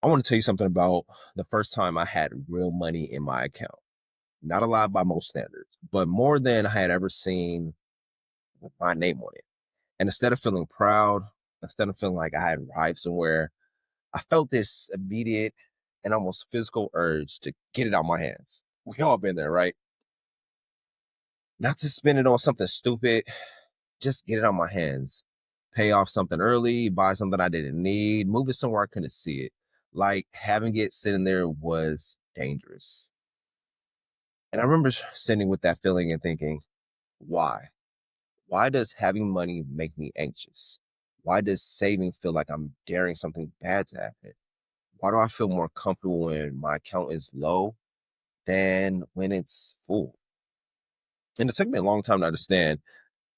I want to tell you something about the first time I had real money in my account. Not a lot by most standards, but more than I had ever seen with my name on it. And instead of feeling proud, instead of feeling like I had arrived somewhere, I felt this immediate and almost physical urge to get it out my hands. We all been there, right? Not to spend it on something stupid, just get it out my hands. Pay off something early, buy something I didn't need, move it somewhere I couldn't see it. Like having it sitting there was dangerous. And I remember sitting with that feeling and thinking, why? Why does having money make me anxious? Why does saving feel like I'm daring something bad to happen? Why do I feel more comfortable when my account is low than when it's full? And it took me a long time to understand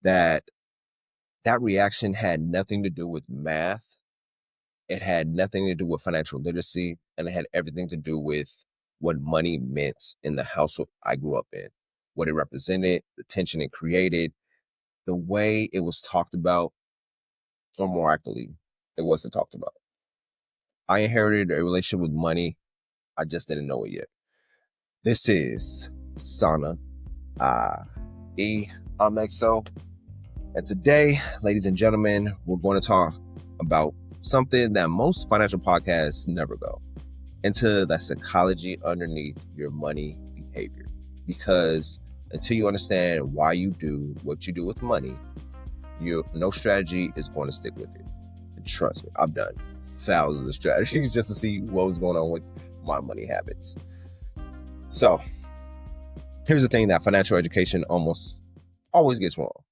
that that reaction had nothing to do with math. It had nothing to do with financial literacy, and it had everything to do with what money meant in the household I grew up in, what it represented, the tension it created, the way it was talked about, or more accurately, it wasn't talked about. I inherited a relationship with money. I just didn't know it yet. This is Sana E. I'm XO. And today, ladies and gentlemen, we're going to talk about something that most financial podcasts never go into, the psychology underneath your money behavior. Because until you understand why you do what you do with money, no strategy is going to stick with it. And trust me, I've done thousands of strategies just to see what was going on with my money habits. So here's the thing that financial education almost always gets wrong.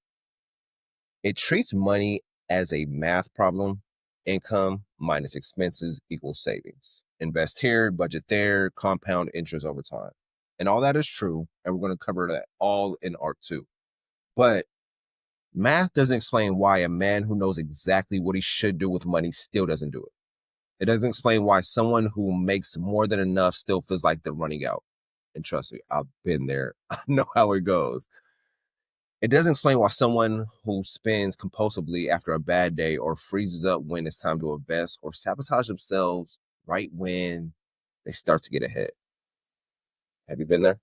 It treats money as a math problem. Income minus expenses equals savings. Invest here, budget there, compound interest over time. And all that is true. And we're going to cover that all in Art 2. But math doesn't explain why a man who knows exactly what he should do with money still doesn't do it. It doesn't explain why someone who makes more than enough still feels like they're running out. And trust me, I've been there. I know how it goes. It doesn't explain why someone who spends compulsively after a bad day or freezes up when it's time to invest or sabotage themselves right when they start to get ahead. Have you been there?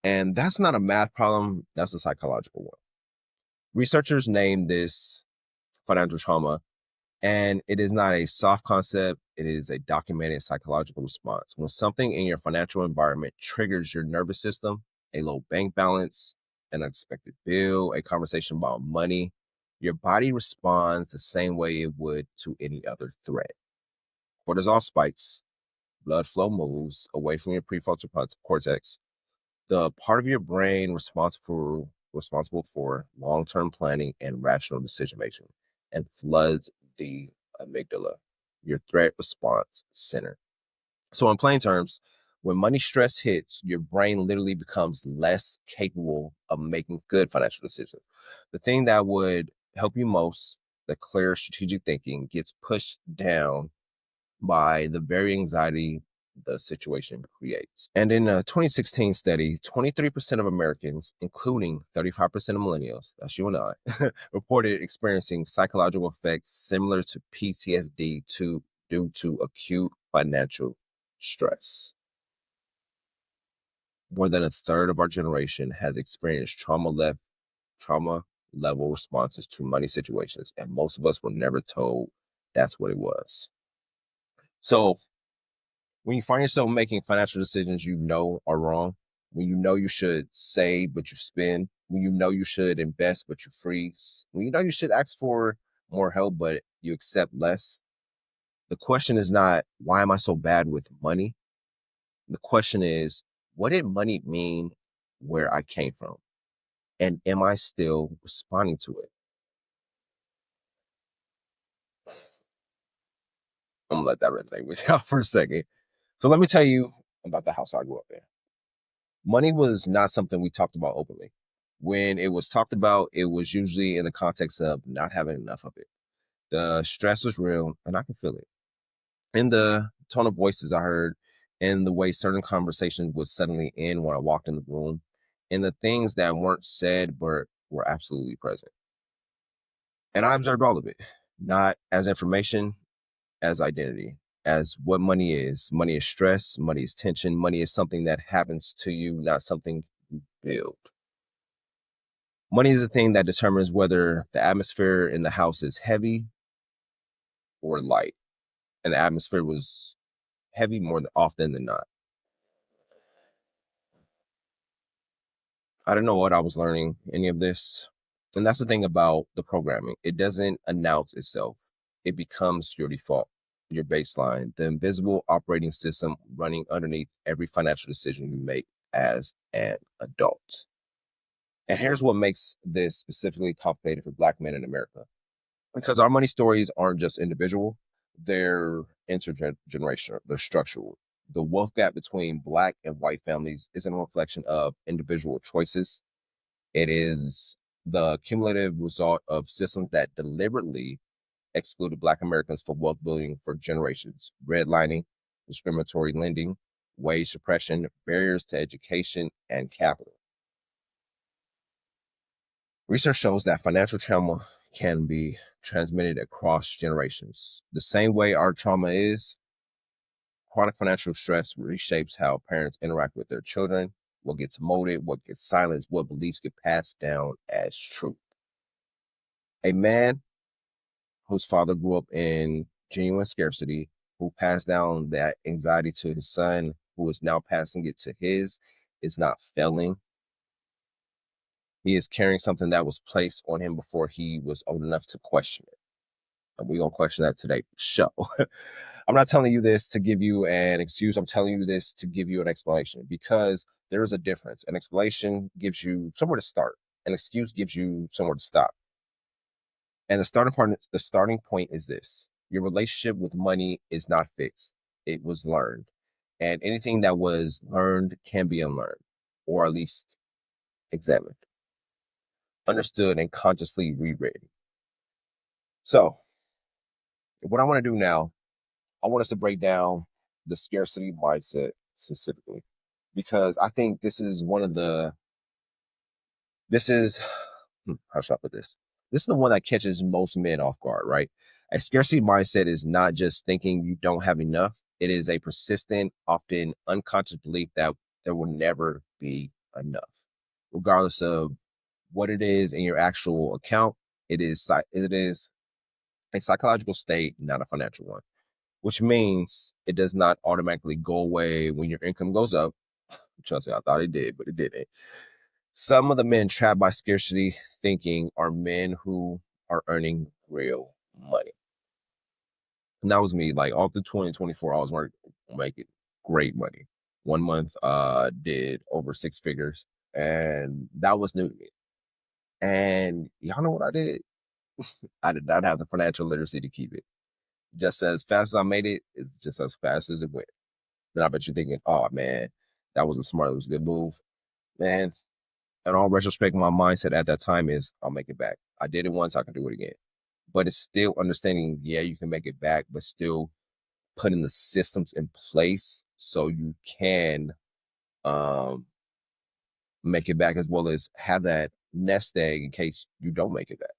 And that's not a math problem, that's a psychological one. Researchers name this financial trauma, and it is not a soft concept, it is a documented psychological response. When something in your financial environment triggers your nervous system, a low bank balance, an unexpected bill, a conversation about money, your body responds the same way it would to any other threat. Cortisol spikes, blood flow moves away from your prefrontal cortex, the part of your brain responsible for long-term planning and rational decision making, and floods the amygdala, your threat response center. So in plain terms, when money stress hits, your brain literally becomes less capable of making good financial decisions. The thing that would help you most, the clear strategic thinking, gets pushed down by the very anxiety the situation creates. And in a 2016 study, 23% of Americans, including 35% of millennials, that's you and I, reported experiencing psychological effects similar to PTSD due to acute financial stress. More than a third of our generation has experienced trauma level responses to money situations, and most of us were never told that's what it was. So when you find yourself making financial decisions you know are wrong, when you know you should save but you spend, when you know you should invest but you freeze, when you know you should ask for more help but you accept less, the question is not, why am I so bad with money? The question is, what did money mean where I came from? And am I still responding to it? I'm gonna let that resonate with y'all for a second. So let me tell you about the house I grew up in. Money was not something we talked about openly. When it was talked about, it was usually in the context of not having enough of it. The stress was real, and I can feel it in the tone of voices I heard, in the way certain conversations would suddenly end when I walked in the room, in the things that weren't said but were absolutely present. And I observed all of it, not as information, as identity, as what money is. Money is stress, money is tension, money is something that happens to you, not something you build. Money is the thing that determines whether the atmosphere in the house is heavy or light. And the atmosphere was heavy more often than not. I don't know what I was learning, any of this. And that's the thing about the programming. It doesn't announce itself. It becomes your default, your baseline, the invisible operating system running underneath every financial decision you make as an adult. And here's what makes this specifically complicated for Black men in America. Because our money stories aren't just individual, they're intergenerational, they're structural. The wealth gap between Black and white families isn't a reflection of individual choices. It is the cumulative result of systems that deliberately excluded Black Americans from wealth building for generations. Redlining, discriminatory lending, wage suppression, barriers to education, and capital. Research shows that financial trauma can be transmitted across generations. The same way our trauma is, chronic financial stress reshapes how parents interact with their children, what gets molded, what gets silenced, what beliefs get passed down as truth. A man whose father grew up in genuine scarcity, who passed down that anxiety to his son, who is now passing it to his, is not failing. He is carrying something that was placed on him before he was old enough to question it. And we're going to question that today. So I'm not telling you this to give you an excuse. I'm telling you this to give you an explanation because there is a difference. An explanation gives you somewhere to start. An excuse gives you somewhere to stop. And the starting point is this. Your relationship with money is not fixed. It was learned. And anything that was learned can be unlearned, or at least examined, understood, and consciously rewritten. So, what I want to do now, I want us to break down the scarcity mindset specifically, because I think this is one of the, this is, how should I put this? This is the one that catches most men off guard, right? A scarcity mindset is not just thinking you don't have enough. It is a persistent, often unconscious belief that there will never be enough, regardless of what it is in your actual account. It is a psychological state, not a financial one, which means it does not automatically go away when your income goes up. Trust me, I thought it did, but it didn't. Some of the men trapped by scarcity thinking are men who are earning real money. And that was me. Like all through 2024, I was making great money. 1 month did over six figures. And that was new to me. And y'all know what I did? I did not have the financial literacy to keep it. Just as fast as I made it, it's just as fast as it went. Then I bet you're thinking, oh man, that was a smart, it was a good move. Man, in all retrospect, my mindset at that time is I'll make it back. I did it once, I can do it again. But it's still understanding, yeah, you can make it back, but still putting the systems in place so you can um, make it back as well as have that nest egg in case you don't make it back.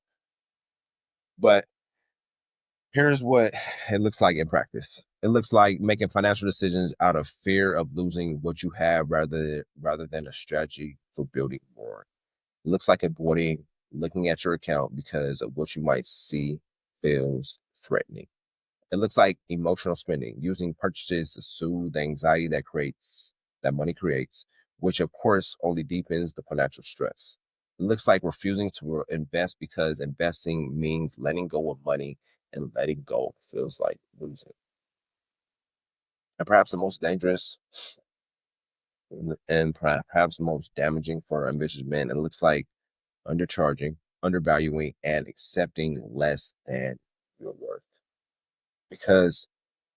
But here's what it looks like in practice. It looks like making financial decisions out of fear of losing what you have rather than a strategy for building more. It looks like avoiding looking at your account because of what you might see feels threatening. It looks like emotional spending, using purchases to soothe the anxiety that money creates, which of course only deepens the financial stress. It looks like refusing to invest because investing means letting go of money, and letting go feels like losing. And perhaps the most dangerous and perhaps the most damaging for ambitious men, it looks like undercharging, undervaluing, and accepting less than your worth. Because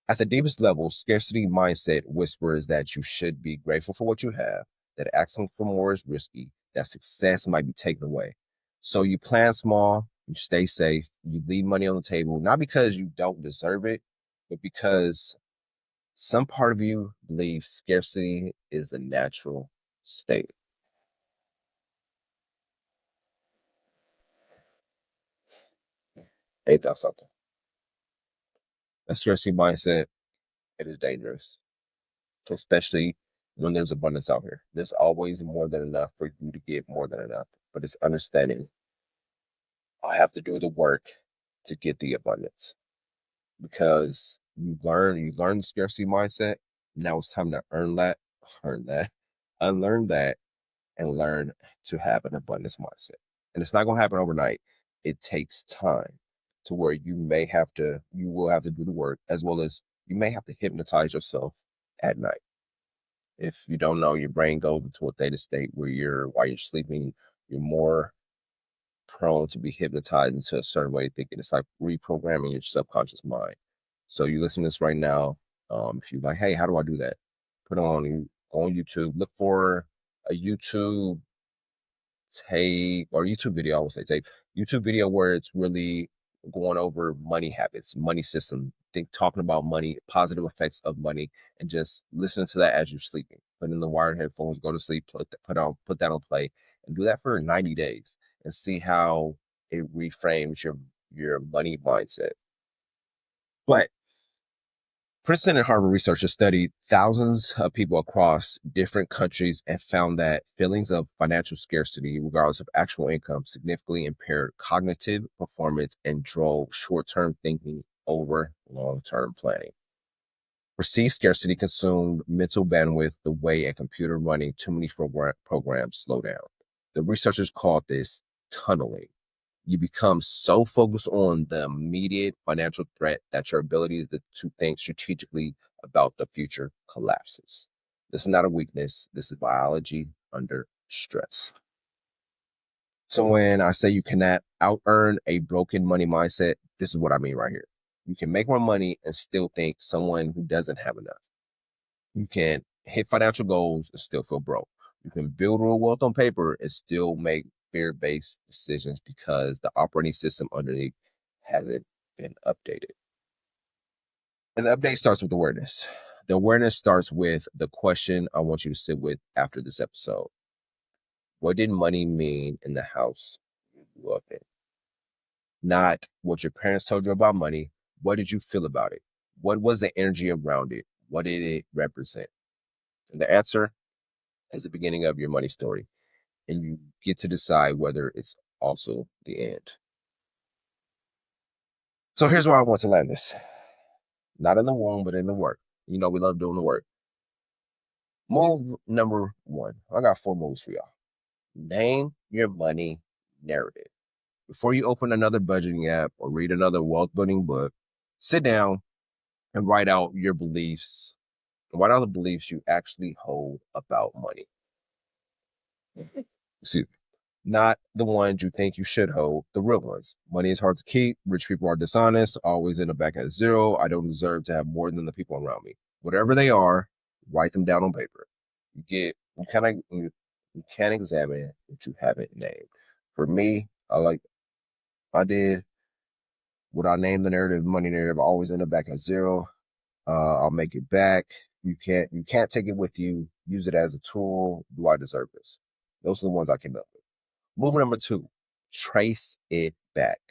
at the deepest level, scarcity mindset whispers that you should be grateful for what you have, that asking for more is risky, that success might be taken away. So you plan small, you stay safe, you leave money on the table, not because you don't deserve it, but because some part of you believes scarcity is a natural state. Ain't that something? A scarcity mindset, it is dangerous, especially when there's abundance out here. There's always more than enough for you to get more than enough. But it's understanding I have to do the work to get the abundance because you learn the scarcity mindset. Now it's time to earn that, unlearn that, and learn to have an abundance mindset. And it's not going to happen overnight. It takes time to where you will have to do the work as well as you may have to hypnotize yourself at night. If you don't know, your brain goes into a theta state where while you're sleeping, you're more prone to be hypnotized into a certain way of thinking. It's like reprogramming your subconscious mind. So you listen to this right now. If you're like, hey, how do I do that? Go on YouTube, look for a YouTube video, I would say tape, YouTube video where it's really going over money habits, money system, talking about money, positive effects of money, and just listening to that as you're sleeping. Put in the wired headphones, go to sleep, put that on play, and do that for 90 days and see how it reframes your money mindset. But Princeton and Harvard researchers studied thousands of people across different countries and found that feelings of financial scarcity, regardless of actual income, significantly impaired cognitive performance and drove short term thinking over long term planning. Perceived scarcity consumed mental bandwidth the way a computer running too many programs slow down. The researchers called this tunneling. You become so focused on the immediate financial threat that your ability to think strategically about the future collapses. This is not a weakness. This is biology under stress. So when I say you cannot out earn a broken money mindset, this is what I mean right here. You can make more money and still think someone who doesn't have enough. You can hit financial goals and still feel broke. You can build real wealth on paper and still make fear-based decisions because the operating system underneath hasn't been updated. And the update starts with awareness. The awareness starts with the question I want you to sit with after this episode. What did money mean in the house you grew up in? Not what your parents told you about money. What did you feel about it? What was the energy around it? What did it represent? And the answer is the beginning of your money story. And you get to decide whether it's also the end. So here's where I want to land this. Not in the womb, but in the work. You know, we love doing the work. Move number one. I got 4 moves for y'all. Name your money narrative. Before you open another budgeting app or read another wealth building book, sit down and write out your beliefs. Write out the beliefs you actually hold about money. Excuse me. Not the ones you think you should hold, the real ones. Money is hard to keep. Rich people are dishonest, always end up back at zero. I don't deserve to have more than the people around me. Whatever they are, write them down on paper. You can examine what you haven't named. For me, I did what I named the narrative, money narrative. I always end up back at zero. I'll make it back. You can't take it with you. Use it as a tool. Do I deserve this? Those are the ones I came up with. Move number 2, trace it back.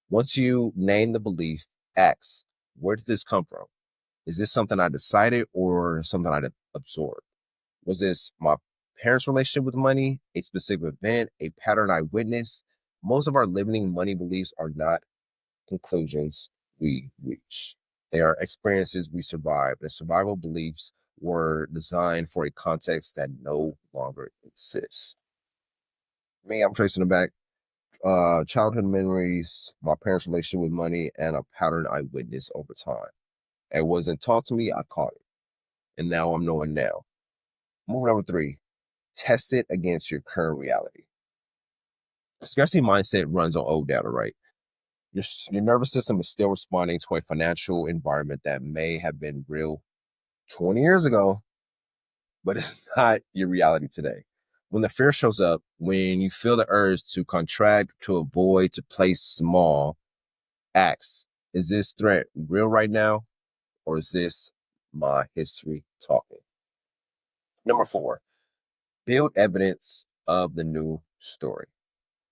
Once you name the belief, ask, where did this come from? Is this something I decided or something I absorbed? Was this my parents' relationship with money, a specific event, a pattern I witnessed? Most of our limiting money beliefs are not conclusions we reach. They are experiences we survived. The survival beliefs were designed for a context that no longer exists. Me, I'm tracing it back. Childhood memories, my parents' relationship with money, and a pattern I witnessed over time. It wasn't taught to me, I caught it. And now I'm knowing now. Move number 3, test it against your current reality. Scarcity mindset runs on old data, right? Your nervous system is still responding to a financial environment that may have been real 20 years ago, but it's not your reality today. When the fear shows up, when you feel the urge to contract, to avoid, to play small, ask, is this threat real right now, or is this my history talking? Number 4, build evidence of the new story.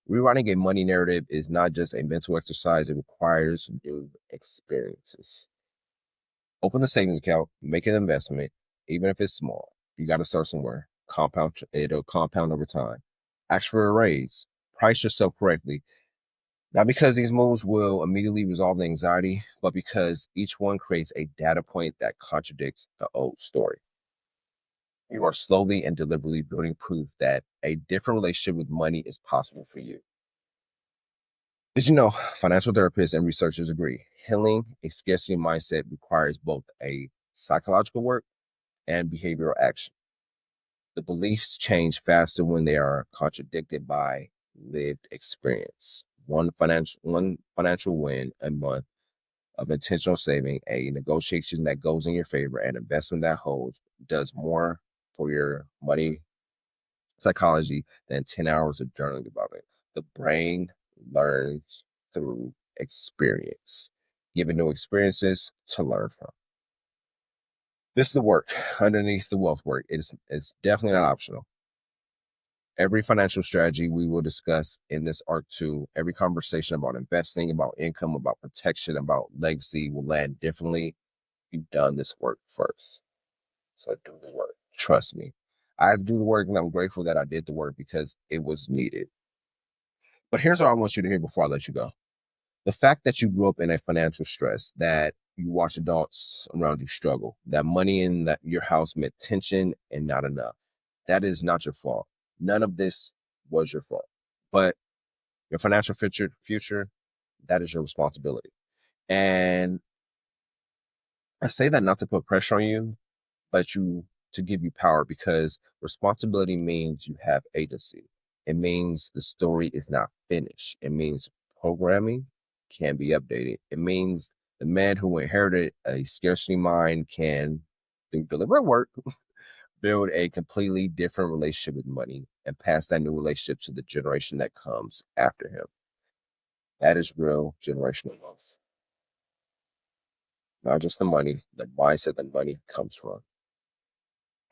Rewriting a money narrative is not just a mental exercise, it requires new experiences. Open the savings account, make an investment, even if it's small. You got to start somewhere. It'll compound over time. Ask for a raise. Price yourself correctly. Not because these moves will immediately resolve the anxiety, but because each one creates a data point that contradicts the old story. You are slowly and deliberately building proof that a different relationship with money is possible for you. Did you know financial therapists and researchers agree healing a scarcity mindset requires both a psychological work and behavioral action? The beliefs change faster when they are contradicted by lived experience. One financial win a month of intentional saving, a negotiation that goes in your favor, an investment that holds, does more for your money psychology than 10 hours of journaling about it. The brain learns through experience, given new experiences to learn from. This is the work underneath the wealth work. It's definitely not optional. Every financial strategy we will discuss in this arc two, every conversation about investing, about income, about protection, about legacy will land differently. You've done this work first. So do the work. Trust me. I have to do the work, and I'm grateful that I did the work because it was needed. But here's what I want you to hear before I let you go. The fact that you grew up in a financial stress, that you watch adults around you struggle, that money in your house meant tension and not enough, that is not your fault. None of this was your fault. But your financial future, that is your responsibility. And I say that not to put pressure on you, but to give you power, because responsibility means you have agency. It means the story is not finished. It means programming can be updated. It means the man who inherited a scarcity mind can, through deliberate work, build a completely different relationship with money and pass that new relationship to the generation that comes after him. That is real generational wealth. Not just the money, the mindset that money comes from.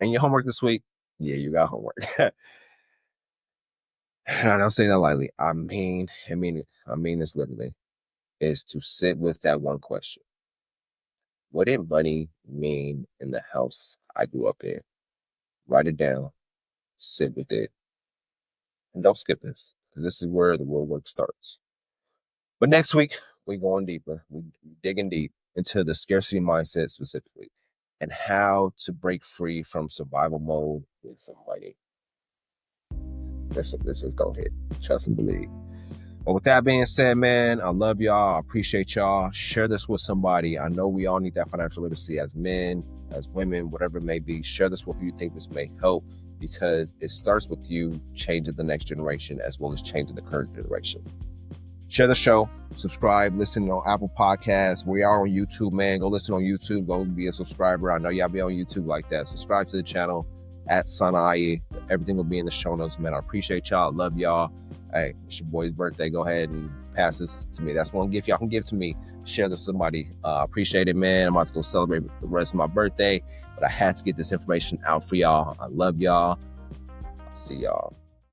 And your homework this week? Yeah, you got homework. And I don't say that lightly. I mean this literally, is to sit with that one question. What did money mean in the house I grew up in? Write it down, sit with it, and don't skip this, because this is where the real work starts. But next week, we're going deeper. We're digging deep into the scarcity mindset specifically and how to break free from survival mode with some money. This was going to hit. Trust and believe. But with that being said, man, I love y'all. I appreciate y'all. Share this with somebody. I know we all need that financial literacy as men, as women, whatever it may be. Share this with who you think this may help, because it starts with you changing the next generation as well as changing the current generation. Share the show, subscribe, listen on Apple Podcasts. We are on YouTube, man. Go listen on YouTube. Go be a subscriber. I know y'all be on YouTube like that. Subscribe to the channel at Sanai. Everything will be in the show notes, man. I appreciate y'all. Love y'all. Hey, it's your boy's birthday. Go ahead and pass this to me. That's one gift y'all can give to me. Share this with somebody. Appreciate it, man. I'm about to go celebrate the rest of my birthday, but I had to get this information out for y'all. I love y'all. I'll see y'all